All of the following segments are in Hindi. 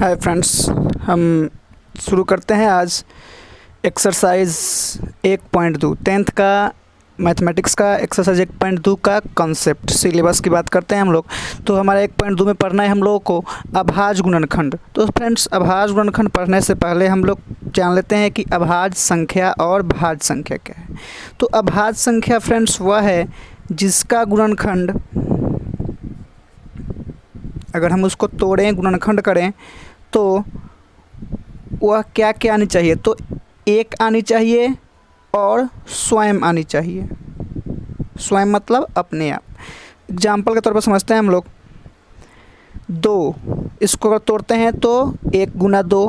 हाय फ्रेंड्स, हम शुरू करते हैं आज एक्सरसाइज 1.2 टेंथ का मैथमेटिक्स का एक्सरसाइज 1.2 का कॉन्सेप्ट सिलेबस की बात करते हैं हम लोग। तो हमारा 1.2 में पढ़ना है हम लोगों को अभाज्य गुणनखंड। तो फ्रेंड्स, अभाज्य गुणनखंड पढ़ने से पहले हम लोग जान लेते हैं कि अभाज्य संख्या और भाज्य संख्या क्या है। तो अभाज्य संख्या फ्रेंड्स वह है जिसका गुणनखंड, अगर हम उसको तोड़ें, गुणनखंड करें, तो वह क्या क्या आनी चाहिए। तो एक आनी चाहिए और स्वयं आनी चाहिए। स्वयं मतलब अपने आप। एग्जाम्पल के तौर पर समझते हैं हम लोग। 2, इसको अगर तोड़ते हैं तो 1 गुना 2,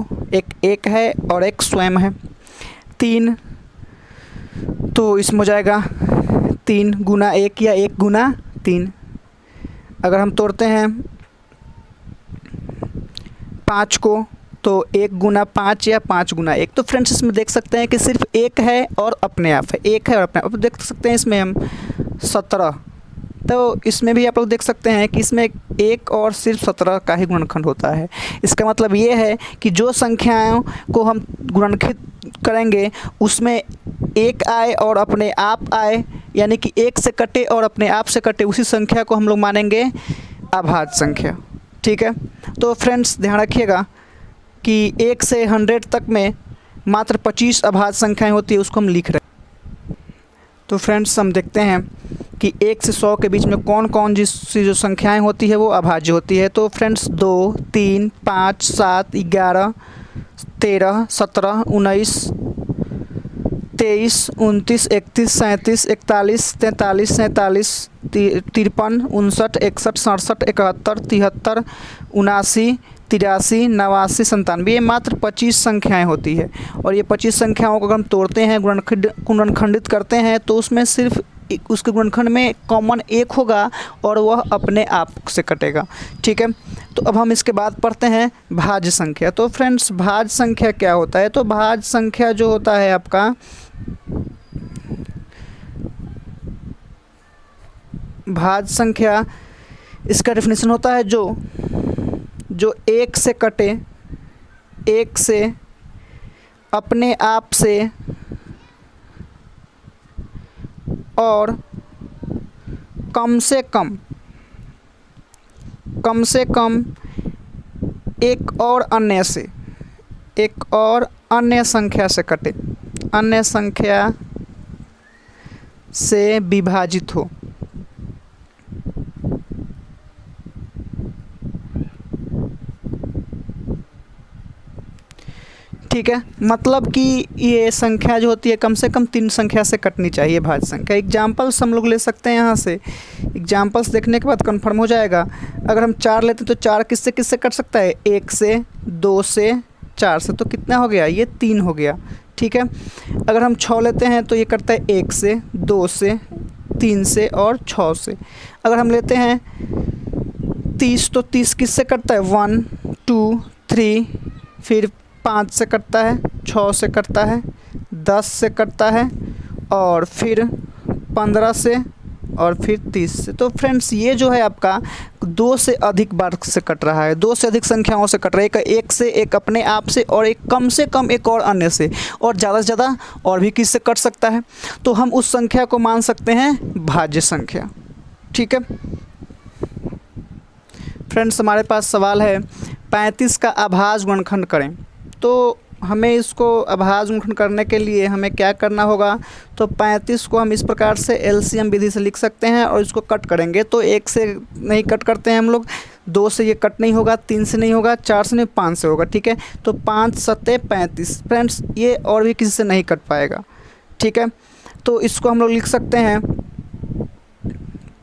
एक है और एक स्वयं है। 3, तो इसमें हो जाएगा 3 गुना 1 या 1 गुना 3। अगर हम तोड़ते हैं 5 को, तो 1 गुना 5 या 5 गुना 1। तो फ्रेंड्स, इसमें देख सकते हैं कि सिर्फ एक है और अपने आप है, एक है और अपने आप। देख सकते हैं इसमें हम 17। तो इसमें भी आप लोग देख सकते हैं कि इसमें एक और सिर्फ 17 का ही गुणनखंड होता है। इसका मतलब ये है कि जो संख्याओं को हम गुणनखित करेंगे उसमें एक आए और अपने आप आए, यानी कि एक से कटे और अपने आप से कटे, उसी संख्या को हम लोग मानेंगे अभाज्य संख्या। ठीक है। तो फ्रेंड्स, ध्यान रखिएगा कि 1 से 100 तक में मात्र 25 अभाज्य संख्याएं होती है, उसको हम लिख रहे हैं। तो फ्रेंड्स, हम देखते हैं कि 1 से 100 के बीच में कौन कौन सी जो संख्याएं होती है वो अभाज्य होती है। तो फ्रेंड्स, 2, 3, 5, 7, 11, 13, 17, 19, 23, 29, 31, 37, 41, 43, 47, 53, 59, 61, 67, 71, 73, 79, 83, 89, 97, ये मात्र 25 संख्याएं होती है। और ये 25 संख्याओं को अगर हम तोड़ते हैं, गुणनखंडित करते हैं, तो उसमें सिर्फ उसके गुणनखंड में कॉमन एक होगा और वह अपने आप से कटेगा। ठीक है। तो अब हम इसके बाद पढ़ते हैं भाज्य संख्या। तो फ्रेंड्स, भाज्य संख्या क्या होता है। तो भाज्य संख्या जो होता है आपका, भाज्य संख्या, इसका डेफिनेशन होता है जो एक से कटे, एक से अपने आप से और कम से कम एक और अन्य से, एक और अन्य संख्या से कटे, अन्य संख्या से विभाजित हो। ठीक है। मतलब कि ये संख्या जो होती है कम से कम 3 संख्या से कटनी चाहिए भाज्य संख्या। एग्जाम्पल्स हम लोग ले सकते हैं यहाँ से। एग्जाम्पल्स देखने के बाद कंफर्म हो जाएगा। अगर हम 4 लेते हैं तो 4 किससे किससे कट सकता है, 1 से, 2 से, 4 से। तो कितना हो गया, ये 3 हो गया। ठीक है। अगर हम 6 लेते हैं तो ये कटता है 1 से, 2 से, 3 से और 6 से। अगर हम लेते हैं 30 तो 30 किससे कटता है, 1, 2, 3, फिर 5 से कटता है, 6 से कटता है, 10 से कटता है और फिर 15 से और फिर 30 से। तो फ्रेंड्स, ये जो है आपका 2 से अधिक बार से कट रहा है, 2 से अधिक संख्याओं से कट रहा है। एक से, एक अपने आप से और एक कम से कम एक और अन्य से, और ज़्यादा से ज़्यादा और भी किससे कट सकता है। तो हम उस संख्या को मान सकते हैं भाज्य संख्या। ठीक है फ्रेंड्स, हमारे पास सवाल है 35 का अभाज्य गुणनखंड करें। तो हमें इसको अभाज्य गुणनखंड करने के लिए हमें क्या करना होगा। तो 35 को हम इस प्रकार से एलसीएम विधि से लिख सकते हैं और इसको कट करेंगे। तो 1 से नहीं कट करते हैं हम लोग, 2 से ये कट नहीं होगा, 3 से नहीं होगा, 4 से नहीं, 5 से होगा। ठीक है। तो 5 सत्ते 35 फ्रेंड्स, ये और भी किसी से नहीं कट पाएगा। ठीक है। तो इसको हम लोग लिख सकते हैं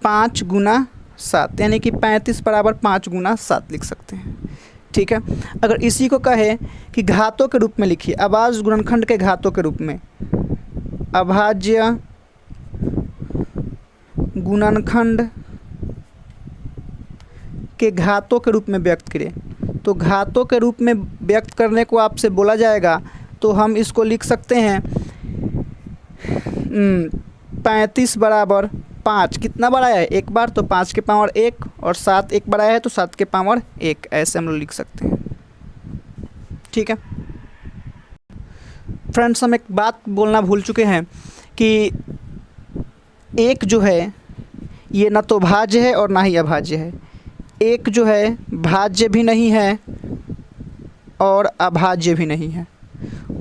5 गुना 7, यानी कि 35 बराबर 5 गुना 7 लिख सकते हैं। ठीक है। अगर इसी को कहे कि घातों के रूप में लिखिए, अभाज्य गुणनखंड के घातों के रूप में, अभाज्य गुणनखंड के घातों के रूप में व्यक्त करें। तो घातों के रूप में व्यक्त करने को आपसे बोला जाएगा, तो हम इसको लिख सकते हैं 35 बराबर 5 कितना बढ़ाया है, एक बार, तो 5 के पावर 1 और 7 एक बढ़ाया है तो 7 के पावर 1, ऐसे हम लोग लिख सकते हैं। ठीक है फ्रेंड्स, हम एक बात बोलना भूल चुके हैं कि एक जो है ये ना तो भाज्य है और ना ही अभाज्य है। एक जो है भाज्य भी नहीं है और अभाज्य भी नहीं है,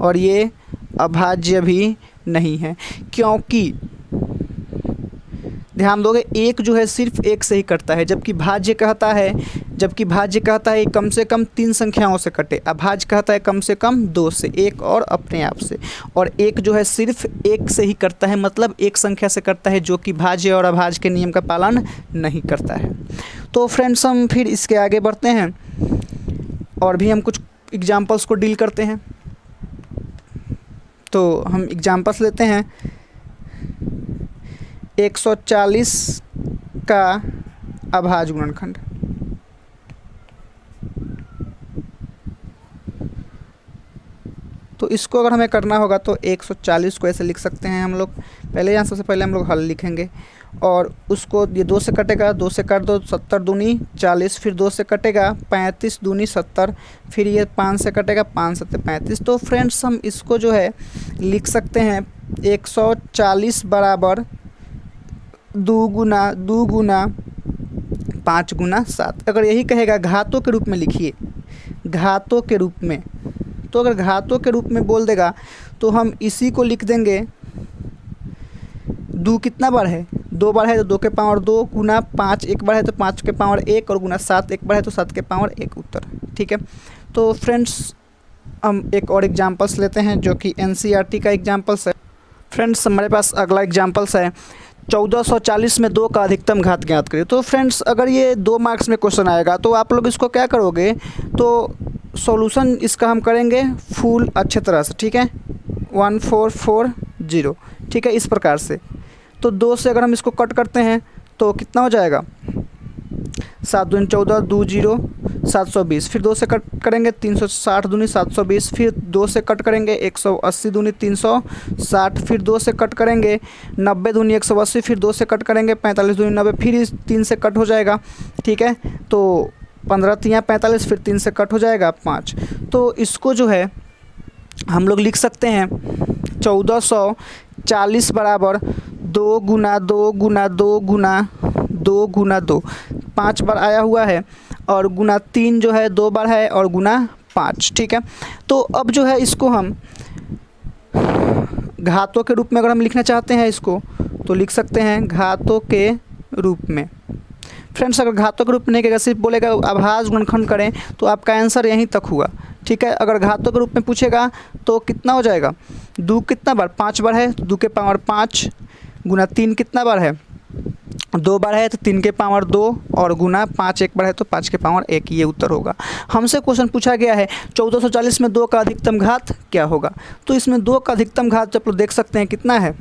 और ये अभाज्य भी नहीं है, क्योंकि ध्यान दोगे एक जो है सिर्फ एक से ही कटता है, जबकि भाज्य कहता है कम से कम 3 संख्याओं से कटे, अभाज्य कहता है कम से कम 2 से, एक और अपने आप से, और एक जो है सिर्फ एक से ही करता है, मतलब एक संख्या से करता है, जो कि भाज्य और अभाज्य के नियम का पालन नहीं करता है। तो फ्रेंड्स हम फिर इसके आगे बढ़ते हैं और भी हम कुछ एग्जाम्पल्स को डील करते हैं। तो हम एग्जाम्पल्स लेते हैं 140 का अभाज्य गुणनखंड। तो इसको अगर हमें करना होगा तो 140 को ऐसे लिख सकते हैं हम लोग। पहले यहाँ सबसे पहले हम लोग हल लिखेंगे और उसको ये 2 से कटेगा, 2 से काट दो, 70 दूनी 40, फिर 2 से कटेगा 35 दूनी 70, फिर ये 5 से कटेगा, 5 सत्ते 35। तो फ्रेंड्स हम इसको जो है लिख सकते हैं 140 बराबर 2 गुना 5 गुना 7। अगर यही कहेगा घातों के रूप में लिखिए, घातों के रूप में, तो अगर घातों के रूप में बोल देगा तो हम इसी को लिख देंगे 2 कितना बार है, 2 बार है तो 2 के पावर 2 गुना 5 एक बार है तो 5 के पावर 1 और गुना 7 एक बार है तो 7 के पावर 1 उत्तर। ठीक है, तो फ्रेंड्स हम एक और एग्जांपल्स लेते हैं जो कि एनसीईआरटी का एग्जांपल्स है। फ्रेंड्स हमारे पास अगला एग्जांपल्स है 1440 में 2 का अधिकतम घात ज्ञात करिए। तो फ्रेंड्स अगर ये 2 मार्क्स में क्वेश्चन आएगा तो आप लोग इसको क्या करोगे, तो सॉल्यूशन इसका हम करेंगे फुल अच्छे तरह से। ठीक है, 1440, ठीक है, इस प्रकार से। तो 2 से अगर हम इसको कट करते हैं तो कितना हो जाएगा, 7 दूनी 14, 2 0 720, फिर 2 से कट करेंगे 360 दूनी 720, फिर 2 से कट करेंगे 180 दूनी 360, फिर 2 से कट करेंगे 90 दूनी 180, फिर 2 से कट करेंगे 45 दूनी 90, फिर इस 3 से कट हो जाएगा। ठीक है, तो 15 3 45, फिर 3 से कट हो जाएगा 5। तो इसको जो है हम लोग लिख सकते हैं 1440 बराबर 2 गुना 2 गुना 2 गुना 2 गुना 2, 5 बार आया हुआ है, और गुना 3 जो है 2 बार है, और गुना 5। ठीक है, तो अब जो है इसको हम घातों के रूप में अगर हम लिखना चाहते हैं इसको तो लिख सकते हैं घातों के रूप में। फ्रेंड्स अगर घातों के रूप में नहीं कहेगा, सिर्फ बोलेगा अभाज्य गुणनखंड करें, तो आपका आंसर यहीं तक हुआ। ठीक है, अगर घातों के रूप में पूछेगा तो कितना हो जाएगा, 2 कितना बार 5 बार है तो 2 के पावर 5, गुना 3 कितना बार है 2 बार है तो 3 के पावर 2, और गुना 5 एक बार है तो 5 के पावर 1, ये उत्तर होगा। हमसे क्वेश्चन पूछा गया है 1440 में 2 का अधिकतम घात क्या होगा। तो इसमें 2 का अधिकतम घात आप लोग देख सकते हैं कितना है,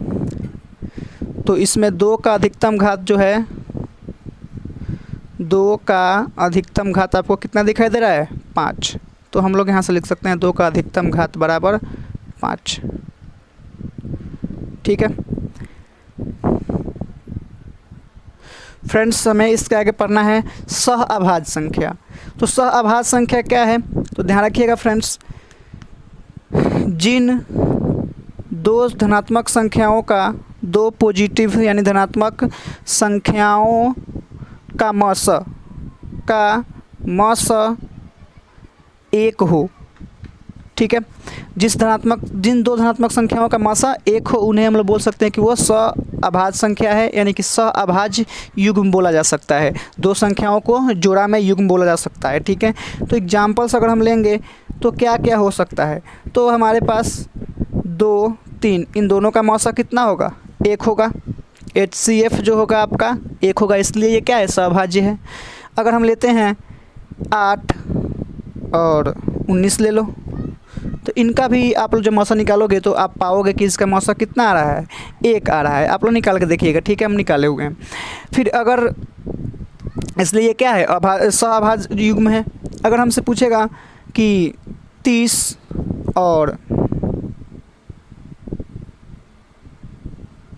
तो इसमें 2 का अधिकतम घात जो है, 2 का अधिकतम घात आपको कितना दिखाई दे रहा है, 5। तो हम लोग यहाँ से लिख सकते हैं 2 का अधिकतम घात बराबर 5। ठीक है फ्रेंड्स, हमें इसके आगे पढ़ना है सह अभाज्य संख्या। तो सह अभाज्य संख्या क्या है, तो ध्यान रखिएगा फ्रेंड्स, जिन 2 धनात्मक संख्याओं का 2 पॉजिटिव यानी धनात्मक संख्याओं का मस 1 हो। ठीक है, जिन 2 धनात्मक संख्याओं का मासा 1 हो उन्हें हम लोग बोल सकते हैं कि वो सअभाज्य संख्या है, यानी कि सअभाज्य युग्म बोला जा सकता है। 2 संख्याओं को जोड़ा में युग्म बोला जा सकता है। ठीक है, तो एग्जाम्पल्स अगर हम लेंगे तो क्या क्या हो सकता है, तो हमारे पास 2 3 इन दोनों का मौसा कितना होगा, 1 होगा। HCF जो होगा आपका 1 होगा, इसलिए ये क्या है, सअभाज्य है। अगर हम लेते हैं 8 और 19 ले लो, तो इनका भी आप लोग जब मौसा निकालोगे तो आप पाओगे कि इसका मौसा कितना आ रहा है, 1 आ रहा है। आप लोग निकाल के देखिएगा। ठीक है, हम निकाले हुए हैं। फिर अगर इसलिए ये क्या है, सअभाज्य युग्म है। अगर हमसे पूछेगा कि 30 और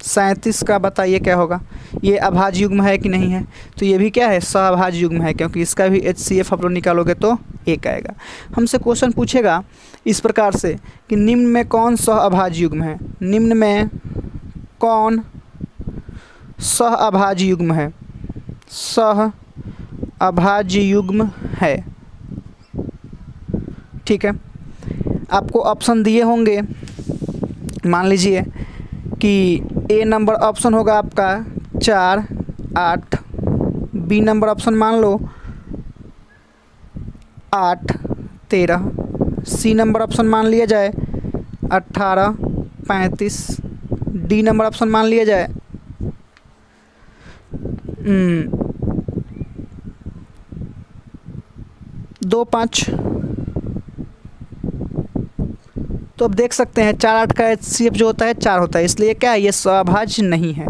37 का बताइए क्या होगा, ये अभाज्य युग्म है कि नहीं है, तो ये भी क्या है, सअभाज्य युग्म है, क्योंकि इसका भी HCF आप लोग निकालोगे तो 1 आएगा। हमसे क्वेश्चन पूछेगा इस प्रकार से कि निम्न में कौन सहअभाज्य युग्म है, निम्न में कौन सहअभाज्य युग्म है, सहअभाज्य युग्म है। ठीक है, आपको ऑप्शन दिए होंगे, मान लीजिए कि ए नंबर ऑप्शन होगा आपका 4, 8, बी नंबर ऑप्शन मान लो 8, 13, सी नंबर ऑप्शन मान लिया जाए 18, 35, डी नंबर ऑप्शन मान लिया जाए 2, 5। तो अब देख सकते हैं 4, 8 का HCF जो होता है 4 होता है, इसलिए क्या है, ये सहअभाज्य नहीं है।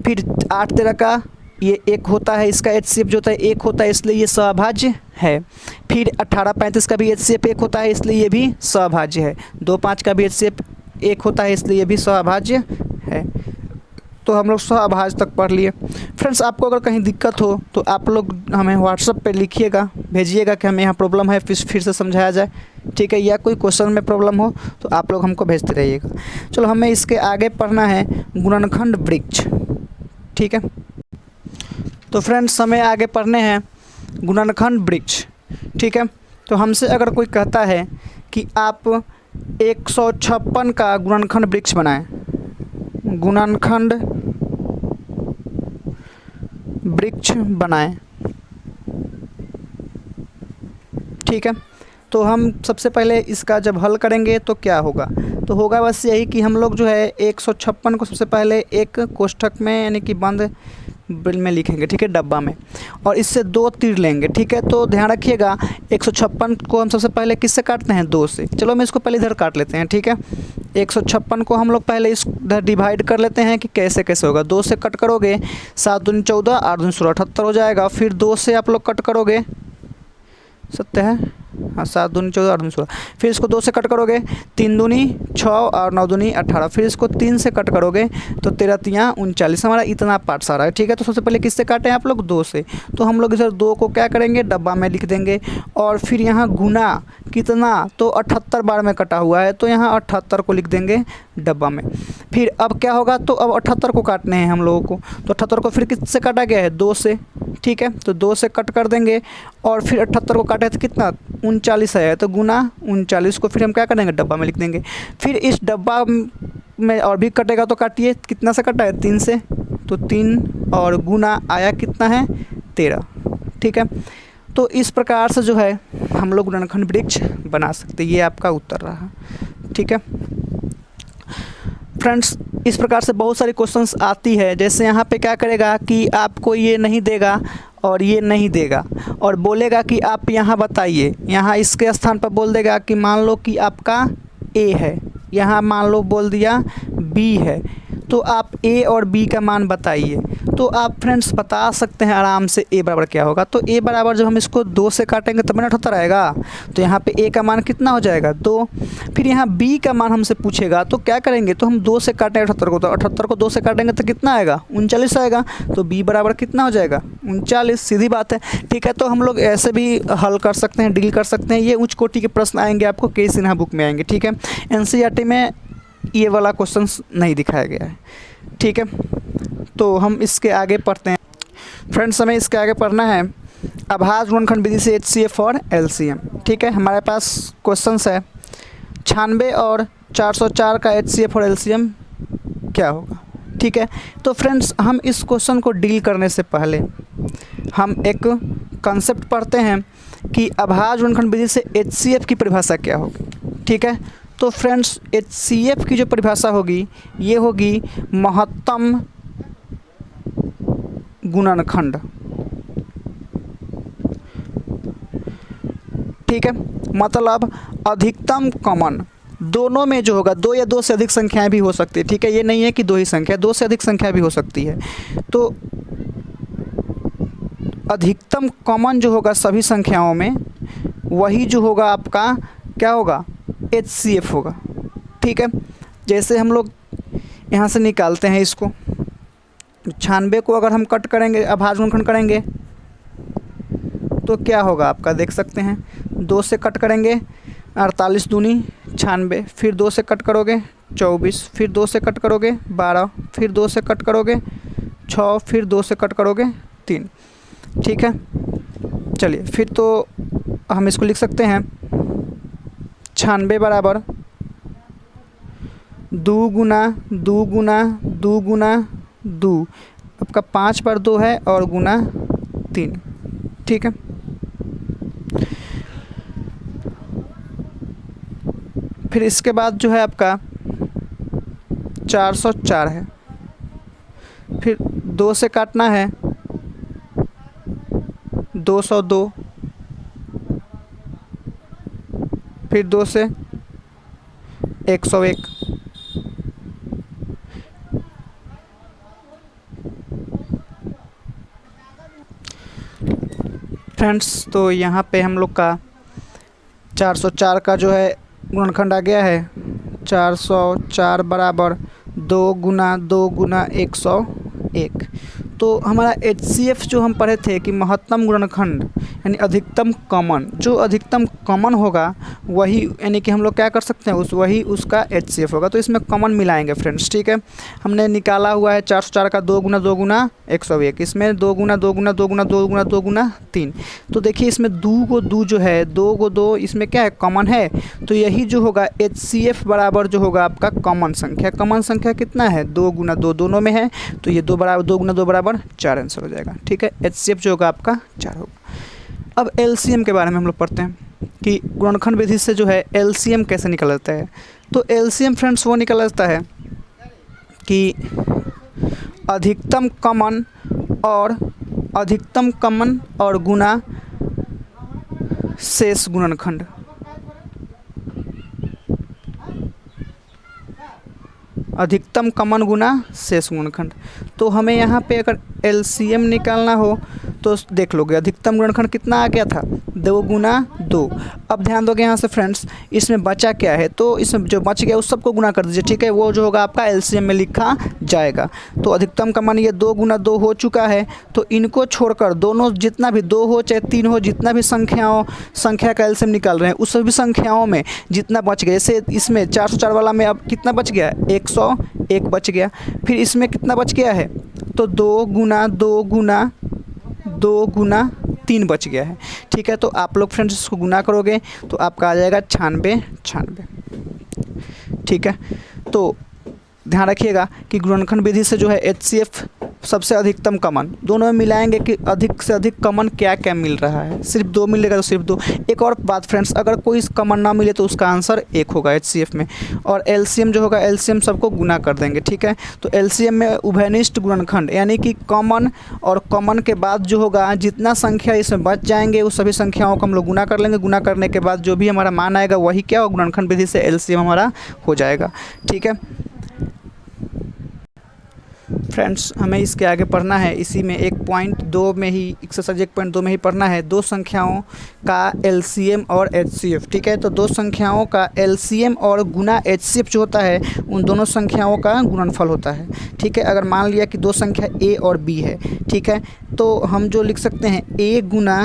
फिर 8, 13 का ये 1 होता है, इसका HCF जो होता है 1 होता है, इसलिए ये सहअभाज्य है। फिर 18, 35 का भी HCF 1 होता है, इसलिए ये भी सहअभाज्य है। 2, 5 का भी HCF 1 होता है, इसलिए ये भी सहअभाज्य है। तो हम लोग सहअभाज्य तक पढ़ लिए। फ्रेंड्स, आपको अगर कहीं दिक्कत हो तो आप लोग हमें व्हाट्सएप पे लिखिएगा, भेजिएगा कि हमें यहाँ प्रॉब्लम है, फिर से समझाया जाए। ठीक है, या कोई क्वेश्चन में प्रॉब्लम हो तो आप लोग हमको भेजते रहिएगा। चलो, हमें इसके आगे पढ़ना है गुणनखंड वृक्ष। ठीक है, तो फ्रेंड्स हमें आगे पढ़ने हैं गुणनखंड वृक्ष। ठीक है, तो हमसे अगर कोई कहता है कि आप 156 का गुणनखंड वृक्ष बनाएं, गुणनखंड वृक्ष बनाएं। ठीक है, तो हम सबसे पहले इसका जब हल करेंगे तो क्या होगा, तो होगा बस यही कि हम लोग जो है 156 को सबसे पहले एक कोष्ठक में यानी कि बंद बिल में लिखेंगे। ठीक है, डब्बा में, और इससे 2 तीर लेंगे। ठीक है, तो ध्यान रखिएगा 156 को हम सबसे पहले किससे काटते हैं, 2 से। चलो हम इसको पहले इधर काट लेते हैं। ठीक है, 156 को हम लोग पहले इस इधर डिवाइड कर लेते हैं कि कैसे कैसे होगा। 2 से कट करोगे 7 दूनी 14, 8 दूनी 16, 78 हो जाएगा। फिर 2 से आप लोग कट करोगे, सत्य है, हाँ, 7 दूनी 14, 8 दूनी 16। फिर इसको 2 से कट करोगे 3 दूनी 6 और 9 दूनी 18। फिर इसको 3 से कट करोगे तो 13 तियाँ 39। हमारा इतना पार्ट सारा है। ठीक है, तो सबसे पहले किससे काटें आप लोग, 2 से। तो हम लोग इधर 2 को क्या करेंगे, डब्बा में लिख देंगे। और फिर यहाँ गुना कितना, तो 78 बार में कटा हुआ है, तो यहाँ 78 को लिख देंगे डब्बा में। फिर अब क्या होगा, तो अब 78 को काटने हैं हम लोगों को, तो 78 को फिर किससे काटा गया है, 2 से। ठीक है, तो 2 से कट कर देंगे और फिर 78 को काटे तो कितना, 39 है, तो गुना 39 को फिर हम क्या करेंगे, डब्बा में लिख देंगे। फिर इस डब्बा में और भी कटेगा तो काटिए, कितना से कटा है, 3 से, तो 3 और गुना आया कितना है, 13। ठीक है, तो इस प्रकार से जो है हम लोग गुणनखंड वृक्ष बना सकते हैं। ये आपका उत्तर रहा। ठीक है फ्रेंड्स, इस प्रकार से बहुत सारी क्वेश्चंस आती है। जैसे यहाँ पे क्या करेगा कि आपको ये नहीं देगा और ये नहीं देगा और बोलेगा कि आप यहाँ बताइए। यहाँ इसके स्थान पर बोल देगा कि मान लो कि आपका ए है, यहाँ मान लो बोल दिया बी है, तो आप ए और बी का मान बताइए। तो आप फ्रेंड्स बता सकते हैं आराम से ए बराबर क्या होगा। तो ए बराबर जब हम इसको 2 से काटेंगे तब ना 78 आएगा, तो यहाँ पे ए का मान कितना हो जाएगा, 2। फिर यहाँ बी का मान हमसे पूछेगा तो क्या करेंगे, तो हम 2 से काटेंगे 78 को, तो 78 को 2 से काटेंगे तो कितना आएगा, 39 आएगा। तो बी बराबर कितना हो जाएगा, 39, सीधी बात है। ठीक है, तो हम लोग ऐसे भी हल कर सकते हैं, डील कर सकते हैं। ये उच्च कोटि के प्रश्न आएंगे आपको, के सिन्हा बुक में आएंगे। ठीक है, एनसीईआरटी में ये वाला क्वेश्चन नहीं दिखाया गया है। ठीक है, तो हम इसके आगे पढ़ते हैं। फ्रेंड्स, हमें इसके आगे पढ़ना है अभाज्य गुणनखंड विधि से HCF और LCM। ठीक है, हमारे पास क्वेश्चंस है 96 और 404 का HCF और LCM क्या होगा। ठीक है, तो फ्रेंड्स हम इस क्वेश्चन को डील करने से पहले हम एक कंसेप्ट पढ़ते हैं कि अभाज्य गुणनखंड विधि से HCF की परिभाषा क्या होगी। ठीक है, तो फ्रेंड्स HCF की जो परिभाषा होगी ये होगी महत्तम गुणनखंड। ठीक है, मतलब अधिकतम कॉमन, दोनों में जो होगा, 2 या 2 से अधिक संख्याएं भी हो सकती है। ठीक है, ये नहीं है कि 2 ही संख्या, 2 से अधिक संख्या भी हो सकती है। तो अधिकतम कॉमन जो होगा सभी संख्याओं में, वही जो होगा आपका क्या होगा, HCF होगा। ठीक है, जैसे हम लोग यहाँ से निकालते हैं इसको, 96 को अगर हम कट करेंगे, अभाज्य गुणनखंड करेंगे तो क्या होगा आपका, देख सकते हैं 2 से कट करेंगे 48 दूनी 96, फिर 2 से कट करोगे 24, फिर 2 से कट करोगे 12, फिर 2 से कट करोगे 6, फिर 2 से कट करोगे 3। ठीक है, चलिए फिर तो हम इसको लिख सकते हैं 96 बराबर 2 गुना 2 गुना 2 गुना 2, आपका 5 पर 2 है और गुना 3। ठीक है, फिर इसके बाद जो है आपका 404 है, फिर 2 से काटना है 202, फिर 2 से 101, फ्रेंड्स तो यहाँ पे हम लोग का 404 का जो है गुणनखंड आ गया है। 404 बराबर 2 गुना 2 गुना 101। तो हमारा HCF जो हम पढ़े थे कि महत्तम गुणनखंड यानी अधिकतम कॉमन, जो अधिकतम कॉमन होगा वही यानी कि हम लोग क्या कर सकते हैं वही उसका HCF होगा। तो इसमें कॉमन मिलाएंगे फ्रेंड्स। ठीक है, हमने निकाला हुआ है 404 का 2 गुना 2 गुना 101, इसमें 2 गुना 2 गुना 2 गुना 2 गुना 2 गुना 3। तो देखिए इसमें 2 को 2 जो है 2 को 2 इसमें क्या है कॉमन है, तो यही जो होगा HCF बराबर जो होगा आपका कॉमन संख्या। कॉमन संख्या कितना है 2 गुना 2 दोनों में है, तो ये 2 बराबर 2 गुना 2 बराबर 4 आंसर हो जाएगा। ठीक है, HCF जो होगा आपका 4 होगा। अब LCM के बारे में हम लोग पढ़ते हैं कि गुणनखंड विधि से जो है LCM कैसे निकलता है। तो LCM फ्रेंड्स वो निकलता है कि अधिकतम कॉमन और गुना शेष गुणनखंड। अधिकतम कॉमन गुना शेष गुणनखंड। तो हमें यहाँ पे अगर LCM निकालना हो तो देख लोगे अधिकतम गुणनखंड कितना आ गया था 2 गुना 2। अब ध्यान दोगे यहाँ से फ्रेंड्स, इसमें बचा क्या है, तो इसमें जो बच गया उस सबको गुना कर दीजिए। ठीक है, वो जो होगा आपका LCM में लिखा जाएगा। तो अधिकतम कॉमन ये 2 गुना 2 हो चुका है, तो इनको छोड़कर दोनों जितना भी 2 हो चाहे 3 हो, जितना भी संख्या का LCM निकाल रहे हैं उस सभी संख्याओं में जितना बच गया, जैसे इसमें 404 वाला में अब कितना बच गया 101 बच गया। फिर इसमें कितना बच गया है, तो 2 गुना 2 गुना 2 गुना 3 बच गया है। ठीक है, तो आप लोग फ्रेंड्स इसको गुना करोगे तो आपका आ जाएगा 96। ठीक है, तो ध्यान रखिएगा कि गुणनखंड विधि से जो है HCF सबसे अधिकतम कॉमन, दोनों में मिलाएंगे कि अधिक से अधिक कॉमन क्या क्या मिल रहा है। सिर्फ 2 मिलेगा तो सिर्फ 2। एक और बात फ्रेंड्स, अगर कोई कॉमन ना मिले तो उसका आंसर 1 होगा HCF में। और LCM जो होगा LCM सबको गुना कर देंगे। ठीक है, तो LCM में उभयनिष्ठ गुणनखंड यानी कि कॉमन और कॉमन के बाद जो होगा जितना संख्या इसमें बच जाएंगे उस सभी संख्याओं को हम लोग गुना कर लेंगे। गुना करने के बाद जो भी हमारा मान आएगा वही क्या हो गुणनखंड विधि से LCM हमारा हो जाएगा। ठीक है फ्रेंड्स, हमें इसके आगे पढ़ना है, इसी में 1.2 में ही एक्सरसाइज 1.2 में ही पढ़ना है 2 संख्याओं का LCM और HCF। ठीक है, तो 2 संख्याओं का LCM और गुना HCF जो होता है उन दोनों संख्याओं का गुणनफल होता है। ठीक है, अगर मान लिया कि 2 संख्या A और B है, ठीक है, तो हम जो लिख सकते हैं A गुना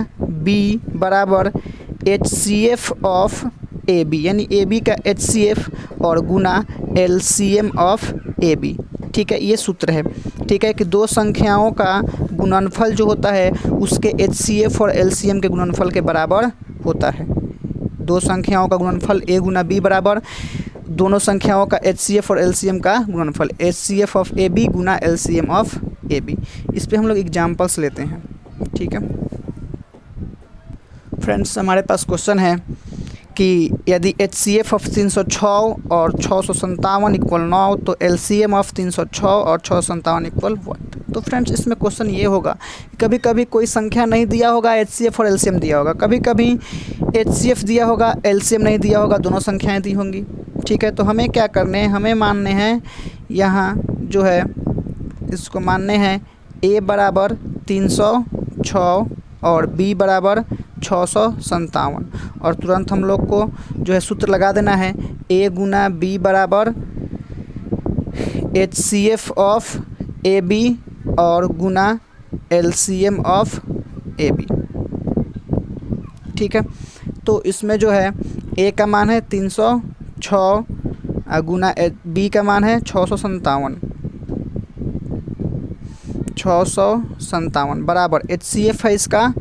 B बराबर HCF ऑफ AB, यानी AB का HCF और गुना LCM ऑफ AB। ठीक है, ये सूत्र है। ठीक है, कि 2 संख्याओं का गुणनफल जो होता है उसके HCF और LCM के गुणनफल के बराबर होता है। 2 संख्याओं का गुणनफल A गुना B बराबर दोनों संख्याओं का HCF और LCM का गुणनफल HCF of AB Guna LCM of AB। इस पे हम लोग एग्जाम्पल्स लेते हैं। ठीक है फ्रेंड्स, हमारे पास क्वेश्चन है कि यदि HCF ऑफ 306 और 657 इक्वल 9 तो LCM ऑफ 306 और 657 इक्वल 1। तो फ्रेंड्स इसमें क्वेश्चन ये होगा, कभी कभी कोई संख्या नहीं दिया होगा HCF और LCM दिया होगा, कभी कभी HCF दिया होगा LCM नहीं दिया होगा, दोनों संख्याएं दी होंगी। ठीक है, तो हमें क्या करने हैं, हमें मानने हैं यहाँ जो है इसको मानने हैं A बराबर 306 और B बराबर 657 और तुरंत हम लोग को जो है सूत्र लगा देना है A गुना B बराबर HCF ऑफ AB और गुना LCM ऑफ AB। ठीक है। तो इसमें जो है ए का मान है 306 गुना बी का मान है 657 बराबर HCF है इसका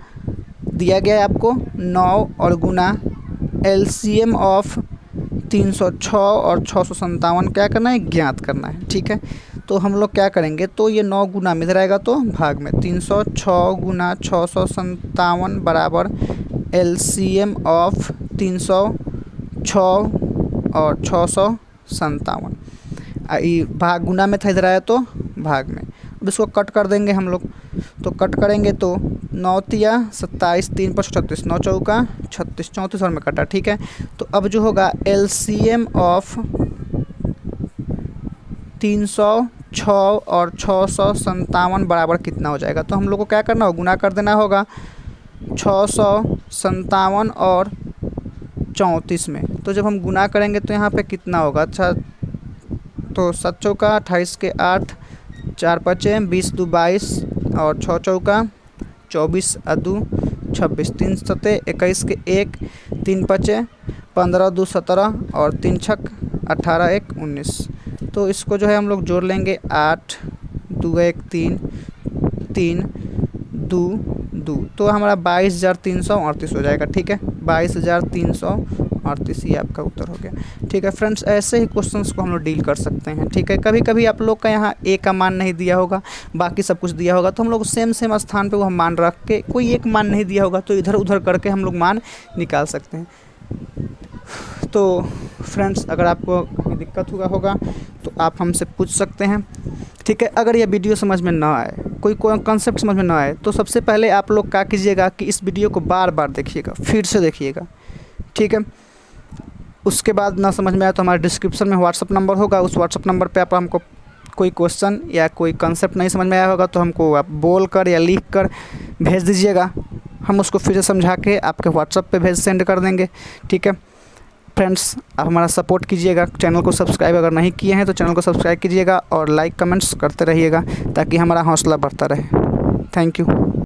दिया गया है आपको 9 और गुना LCM ऑफ 306 और 657 क्या करना है, ज्ञात करना है। ठीक है, तो हम लोग क्या करेंगे, तो ये 9 गुना में रहेगा तो भाग में 306 गुना 657 बराबर LCM ऑफ 306 और 657। भाग गुना में था, इधर आया तो भाग में। अब इसको कट कर देंगे हम लोग, तो कट करेंगे तो 9 तिया 27, 3 पर 36, 9 चौका 36, 34 और में कटा। ठीक है, तो अब जो होगा LCM ऑफ 306 और 657 बराबर कितना हो जाएगा, तो हम लोग को क्या करना होगा, गुना कर देना होगा 657 और 34 में। तो जब हम गुना करेंगे तो यहाँ पे कितना होगा, अच्छा तो 7 चौका 28 के 8, 4 पचे 20 2 22 और 6 चौका 24 2 26, 3 सते 21 के 1, 3 पचे 15 2 17 और 3 छक 18 1 19। तो इसको जो है हम लोग जोड़ लेंगे 8 2 1 3 3 2 2, तो हमारा 22,338 हो जाएगा। ठीक है, 22,338 ये आपका उत्तर हो गया। ठीक है फ्रेंड्स, ऐसे ही क्वेश्चंस को हम लोग डील कर सकते हैं। ठीक है, कभी कभी आप लोग का यहाँ ए का मान नहीं दिया होगा, बाकी सब कुछ दिया होगा, तो हम लोग सेम स्थान पे वो हम मान रख के, कोई एक मान नहीं दिया होगा तो इधर उधर करके हम लोग मान निकाल सकते हैं। तो फ्रेंड्स, अगर आपको कोई दिक्कत हुआ होगा तो आप हमसे पूछ सकते हैं। ठीक है, अगर यह वीडियो समझ में ना आए, कोई कॉन्सेप्ट समझ में ना आए, तो सबसे पहले आप लोग क्या कीजिएगा कि इस वीडियो को बार बार देखिएगा, फिर से देखिएगा। ठीक है, उसके बाद ना समझ में आए तो हमारे डिस्क्रिप्शन में व्हाट्सअप नंबर होगा, उस व्हाट्सअप नंबर पे आप हमको कोई क्वेश्चन या कोई कॉन्सेप्ट नहीं समझ में आया होगा तो हमको आप बोल कर या लिख कर भेज दीजिएगा, हम उसको फिर से समझा के आपके व्हाट्सअप पे सेंड कर देंगे। ठीक है फ्रेंड्स, आप हमारा सपोर्ट कीजिएगा, चैनल को सब्सक्राइब अगर नहीं किए हैं तो चैनल को सब्सक्राइब कीजिएगा और लाइक कमेंट्स करते रहिएगा ताकि हमारा हौसला बढ़ता रहे। Thank you.